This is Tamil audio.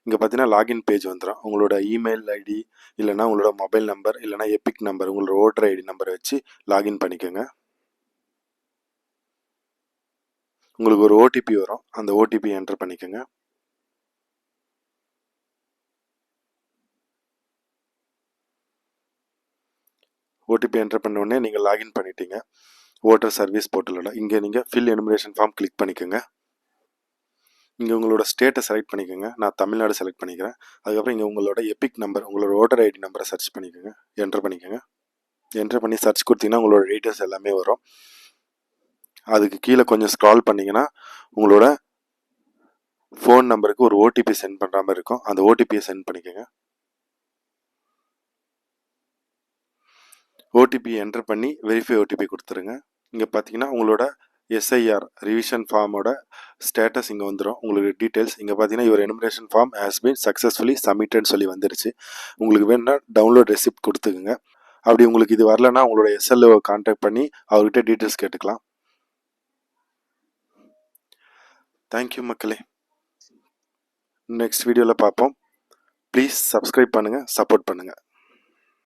இங்கே பார்த்தீங்கன்னா லாகின் பேஜ் வந்துடும். உங்களோட இமெயில் ஐடி இல்லைனா உங்களோட மொபைல் நம்பர் இல்லைனா எபிக் நம்பர் உங்களோட ஓட்டர் ஐடி நம்பரை வச்சு லாகின் பண்ணிக்கோங்க. உங்களுக்கு ஒரு ஓடிபி வரும், அந்த ஓடிபி என்டர் பண்ணிக்கோங்க. ஓடிபி என்டர் பண்ண உடனே நீங்கள் லாகின் பண்ணிட்டீங்க ஓட்டர் சர்வீஸ் போர்ட்டலோட. இங்கே நீங்கள் ஃபில் எனுமரேஷன் ஃபார்ம் கிளிக் பண்ணிக்கோங்க. இங்கே உங்களோட ஸ்டேட்டை செலக்ட் பண்ணிக்கோங்க. நான் தமிழ்நாடு செலக்ட் பண்ணிக்கிறேன். அதுக்கப்புறம் இங்கே உங்களோட எபிக் நம்பர் உங்களோட ஓட்டர் ஐடி நம்பரை சர்ச் பண்ணிக்கோங்க, என்டர் பண்ணிக்கோங்க. என்டர் பண்ணி சர்ச் கொடுத்தீங்கன்னா உங்களோட டீட்டெயில்ஸ் எல்லாமே வரும். அதுக்கு கீழே கொஞ்சம் ஸ்க்ரால் பண்ணிங்கன்னா உங்களோட ஃபோன் நம்பருக்கு ஒரு ஓடிபி சென்ட் பண்ணுற மாதிரி இருக்கும். அந்த ஓடிபியை சென்ட் பண்ணிக்கோங்க. ஓடிபி என்டர் பண்ணி வெரிஃபை ஓடிபி கொடுத்துருங்க. இங்கே பார்த்தீங்கன்னா உங்களோட எஸ்ஐஆர் ரிவிஷன் ஃபார்மோட ஸ்டேட்டஸ் இங்கே வந்துடும். உங்களுக்கு டீட்டெயில்ஸ் இங்கே பார்த்தீங்கன்னா your enumeration form has been successfully சப்மிட்டட்னு சொல்லி வந்துருச்சு. உங்களுக்கு வேணும்னா டவுன்லோட் ரெசிப்ட் கொடுத்துக்குங்க. அப்படி உங்களுக்கு இது வரலன்னா உங்களோட எஸ்எல்ஓ கான்டாக்ட் பண்ணி அவர்கிட்ட டீட்டெயில்ஸ் கேட்டுக்கலாம். தேங்க்யூ மக்களே. நெக்ஸ்ட் வீடியோவில் பார்ப்போம். ப்ளீஸ் சப்ஸ்கிரைப் பண்ணுங்கள், சப்போர்ட் பண்ணுங்கள்.